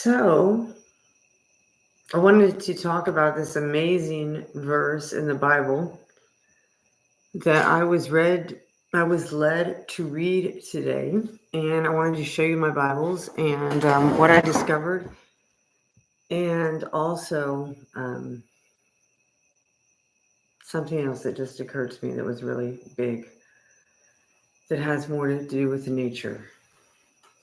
So, I wanted to talk about this amazing verse in the Bible that I was led to read today, and I wanted to show you my Bibles and what I discovered, and also something else that just occurred to me that was really big, that has more to do with nature.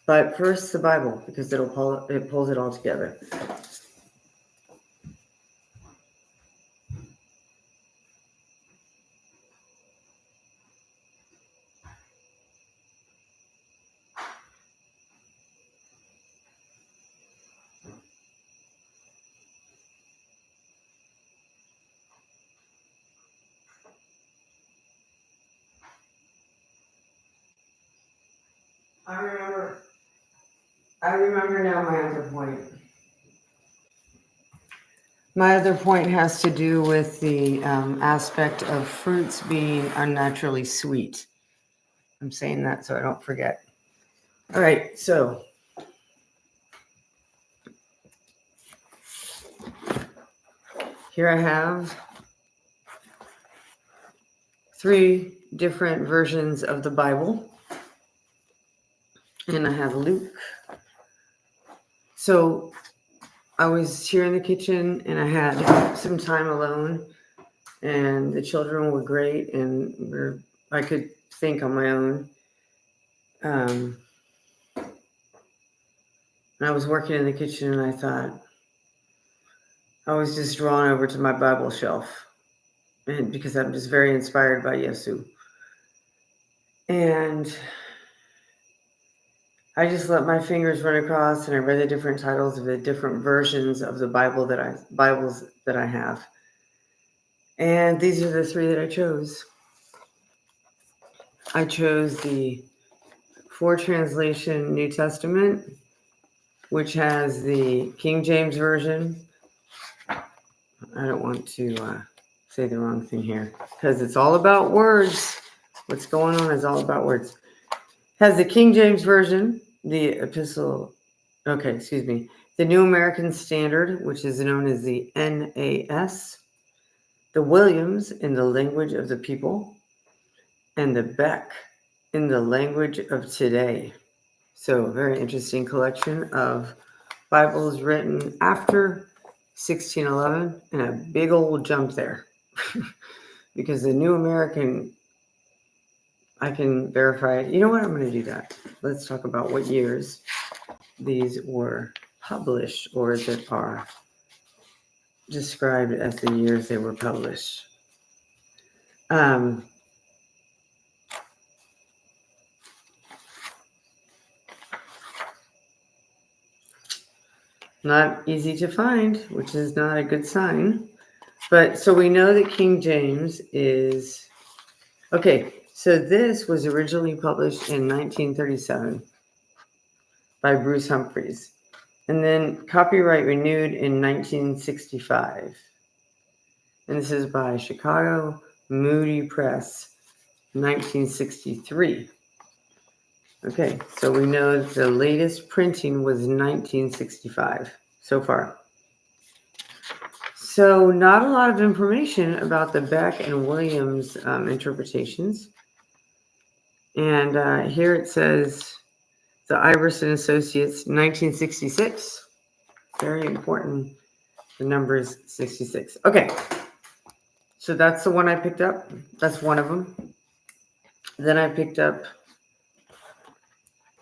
But first, the Bible, because it pulls it all together. I remember now my other point. My other point has to do with the aspect of fruits being unnaturally sweet. I'm saying that so I don't forget. All right, so here I have 3 different versions of the Bible. And I have Luke. So I was here in the kitchen and I had some time alone, and the children were great, and I could think on my own. And I was working in the kitchen, and I thought, I was just drawn over to my Bible shelf, and because I'm just very inspired by Iesu. And I just let my fingers run across, and I read the different titles of the different versions of the Bibles that I have. And these are the 3 that I chose. I chose the 4 translation New Testament, which has the King James Version. I don't want to say the wrong thing here, because it's all about words. What's going on is all about words. Has the King James Version, the New American Standard, which is known as the NAS, the Williams in the language of the people, and the Beck in the language of today. So, a very interesting collection of Bibles written after 1611, and a big old jump there. Because the New American, I can verify it. You know what? I'm going to do that. Let's talk about what years these were published, or that are described as the years they were published. Not easy to find, which is not a good sign. But so we know that King James is... Okay, so this was originally published in 1937 by Bruce Humphreys. And then copyright renewed in 1965. And this is by Chicago Moody Press, 1963. Okay, so we know that the latest printing was 1965 so far. So not a lot of information about the Beck and Williams interpretations. And here it says the Iverson Associates, 1966. Very important. The number is 66. Okay, so that's the one I picked up. That's one of them. Then I picked up,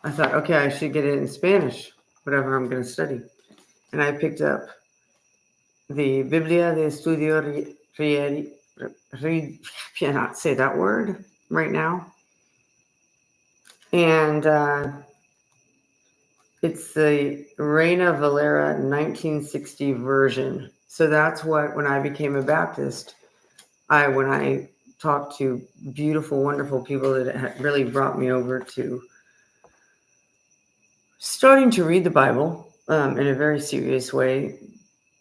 I thought, okay, I should get it in Spanish, whatever I'm going to study. And I picked up the Biblia de Estudio I cannot say that word right now. And it's the Reina Valera 1960 version. So that's what, when I became a Baptist, when I talked to beautiful, wonderful people that had really brought me over to starting to read the Bible in a very serious way,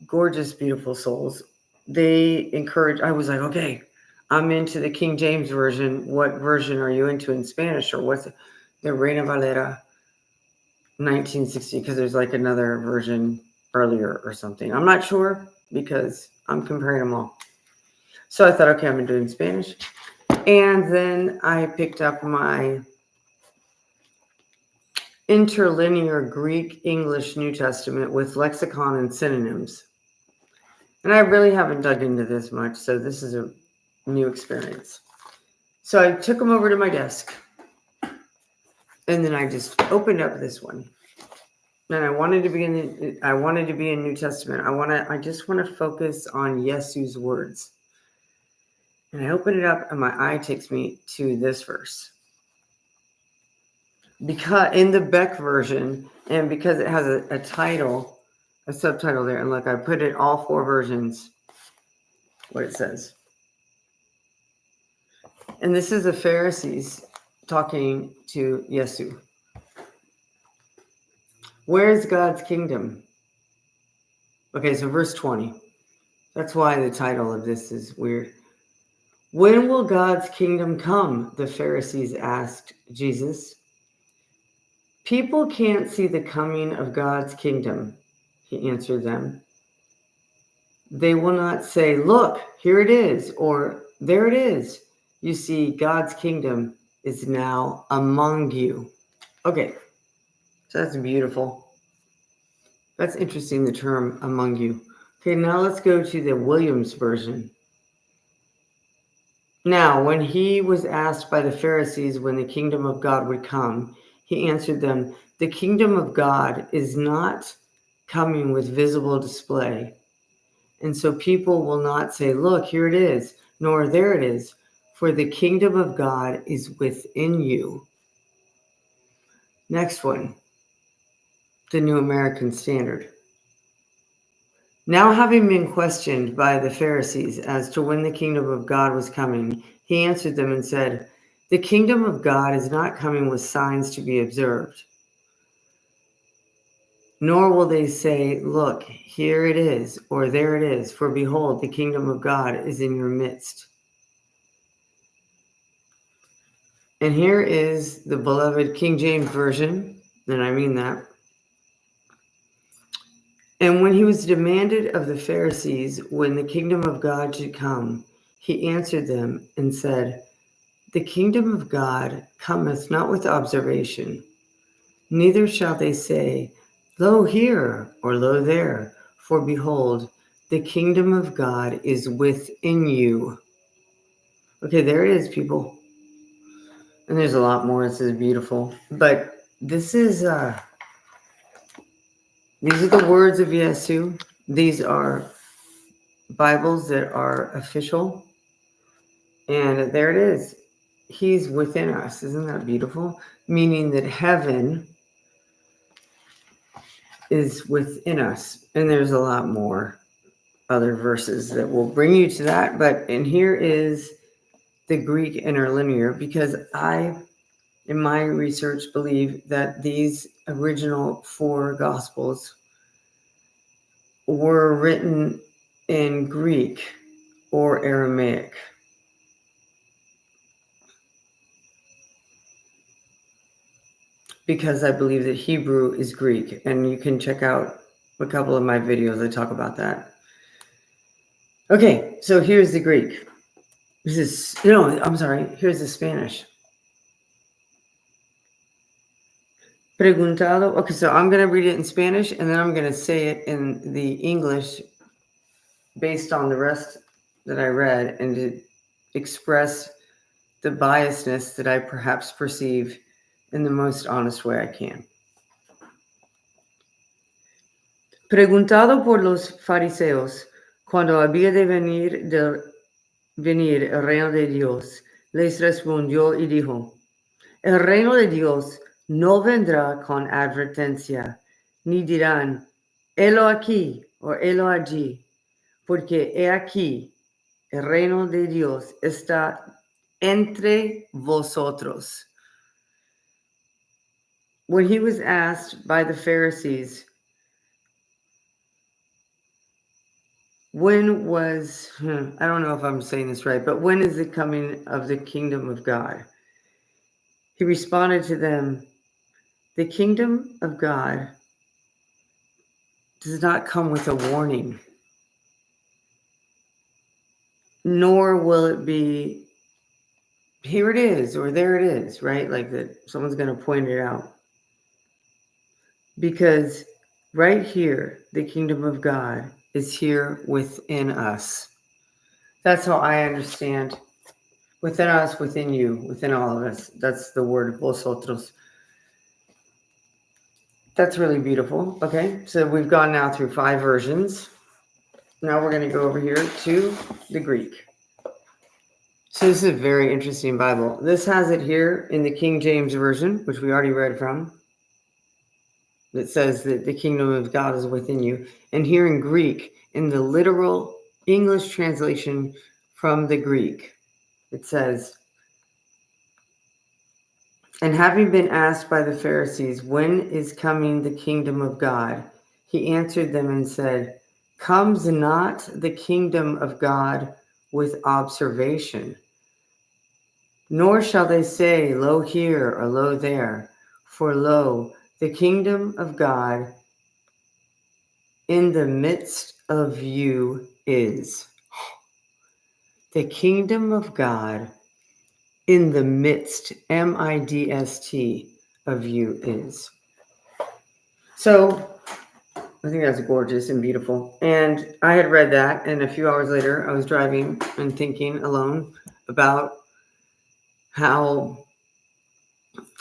gorgeous, beautiful souls. They encouraged, I was like, okay, I'm into the King James Version. What version are you into in Spanish? Or what's the Reina Valera 1960, because there's like another version earlier or something. I'm not sure because I'm comparing them all. So I thought, okay, I'm doing Spanish. And then I picked up my interlinear Greek English New Testament with lexicon and synonyms. And I really haven't dug into this much, so this is a new experience. So I took them over to my desk, and then I just opened up this one. And I wanted to be in New Testament. I just want to focus on Iesu's words. And I open it up, and my eye takes me to this verse. Because in the Beck version, and because it has a title, a subtitle there, and look, I put it all 4 versions, what it says. And this is the Pharisees talking to Iesu. Where is God's kingdom? Okay, so verse 20. That's why the title of this is weird. When will God's kingdom come? The Pharisees asked Jesus. People can't see the coming of God's kingdom, he answered them. They will not say, look, here it is, or there it is. You see, God's kingdom is now among you. Okay, so that's beautiful. That's interesting, the term among you. Okay, now let's go to the Williams version. Now, when he was asked by the Pharisees when the kingdom of God would come, he answered them, the kingdom of God is not coming with visible display. And so people will not say, look, here it is, nor there it is, for the kingdom of God is within you. Next one, the New American Standard. Now, having been questioned by the Pharisees as to when the kingdom of God was coming, he answered them and said, the kingdom of God is not coming with signs to be observed. Nor will they say, look, here it is, or there it is, for behold, the kingdom of God is in your midst. And here is the beloved King James Version, and I mean that. And when he was demanded of the Pharisees when the kingdom of God should come, he answered them and said, the kingdom of God cometh not with observation, neither shall they say, lo here, or lo there, for behold, the kingdom of God is within you. Okay, there it is, people. And there's a lot more. This is beautiful. But this is, these are the words of Iesu. These are Bibles that are official. And there it is. He's within us. Isn't that beautiful? Meaning that heaven is within us. And there's a lot more other verses that will bring you to that. And here is the Greek interlinear, because I, in my research, believe that these original 4 Gospels were written in Greek or Aramaic. Because I believe that Hebrew is Greek, and you can check out a couple of my videos. I talk about that. Okay, so here's the Greek. Here's the Spanish. Preguntado. Okay, so I'm going to read it in Spanish, and then I'm going to say it in the English based on the rest that I read, and to express the biasness that I perhaps perceive in the most honest way I can. Preguntado por los fariseos cuando había de venir el reino de Dios, les respondió y dijo, el reino de Dios no vendrá con advertencia, ni dirán, helo aquí o helo allí, porque he aquí, el reino de Dios está entre vosotros. When he was asked by the Pharisees, when was, I don't know if I'm saying this right, but when is the coming of the kingdom of God? He responded to them, The kingdom of God does not come with a warning, nor will it be, here it is, or there it is, right? Like that someone's going to point it out. Because right here, the kingdom of God is here within us. That's how I understand. Within us, within you, within all of us. That's the word vosotros. That's really beautiful. Okay, so we've gone now through 5 versions. Now we're going to go over here to the Greek. So this is a very interesting Bible. This has it here in the King James Version, which we already read from. It says that the kingdom of God is within you. And here in Greek, in the literal English translation from the Greek, it says, and having been asked by the Pharisees, when is coming the kingdom of God? He answered them and said, comes not the kingdom of God with observation? Nor shall they say, lo here or lo there, for lo, the kingdom of God in the midst of you is. The kingdom of God in the midst, M-I-D-S-T, of you is. So I think that's gorgeous and beautiful. And I had read that, and a few hours later, I was driving and thinking alone about how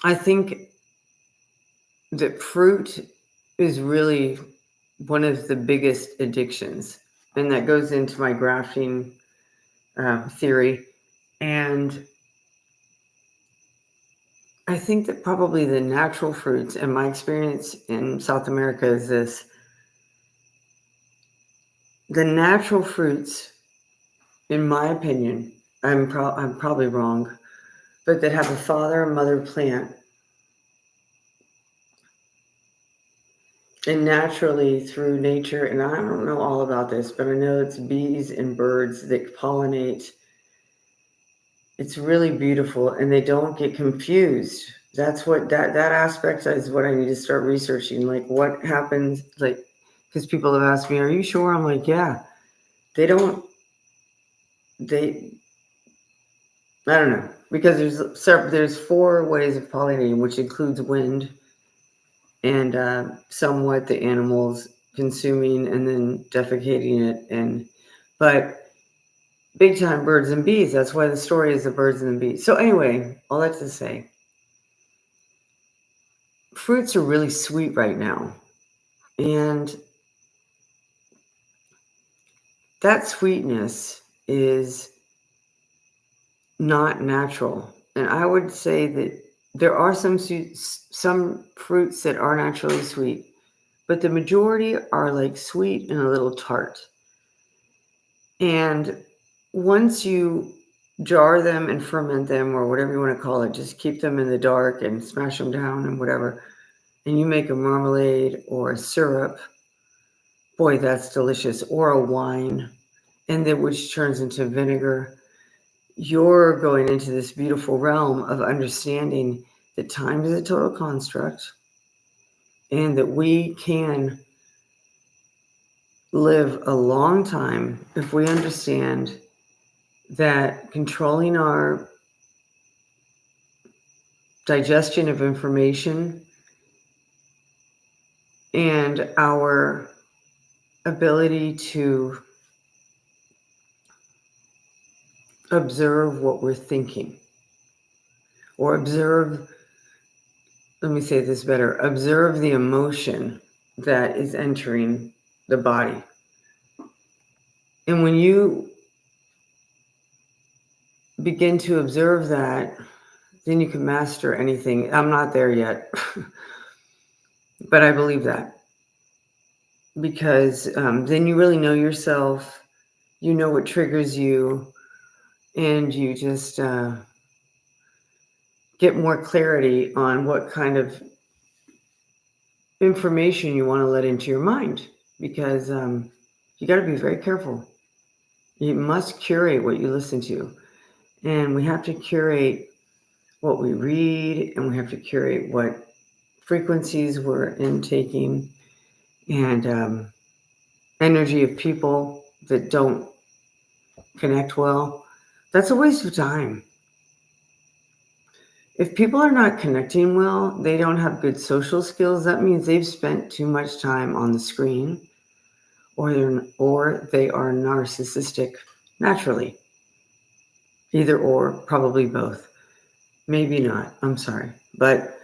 I think that fruit is really one of the biggest addictions. And that goes into my grafting theory. And I think that probably the natural fruits, and my experience in South America is this, the natural fruits, in my opinion, I'm probably wrong, but that have a father and mother plant, and naturally through nature, and I don't know all about this, but I know it's bees and birds that pollinate. It's really beautiful, and they don't get confused. That's what that aspect is what I need to start researching. Like what happens, like, because people have asked me, are you sure? I'm like, yeah. I don't know, because there's 4 ways of pollinating, which includes wind and somewhat the animals consuming and then defecating it, but big time birds and bees. That's why the story is the birds and the bees. So anyway, all that to say, fruits are really sweet right now, and that sweetness is not natural. And I would say that there are some fruits that are naturally sweet, but the majority are like sweet and a little tart. And once you jar them and ferment them, or whatever you want to call it, just keep them in the dark and smash them down and whatever, and you make a marmalade or a syrup, boy, that's delicious, or a wine, and then which turns into vinegar. You're going into this beautiful realm of understanding that time is a total construct, and that we can live a long time if we understand that controlling our digestion of information and our ability to observe what we're thinking, or let me say this better, observe the emotion that is entering the body. And when you begin to observe that, then you can master anything. I'm not there yet, but I believe that. Because then you really know yourself, you know what triggers you, and you just get more clarity on what kind of information you want to let into your mind. Because you got to be very careful. You must curate what you listen to. And we have to curate what we read, and we have to curate what frequencies we're intaking, and energy of people that don't connect well, that's a waste of time. If people are not connecting well, they don't have good social skills, that means they've spent too much time on the screen, or they are narcissistic naturally. Either or, probably both. Maybe not, I'm sorry. But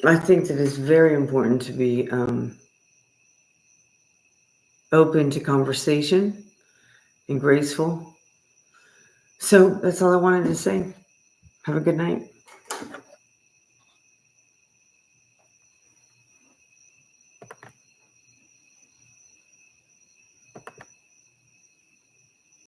I think that it's very important to be open to conversation and graceful. So that's all I wanted to say. Have a good night.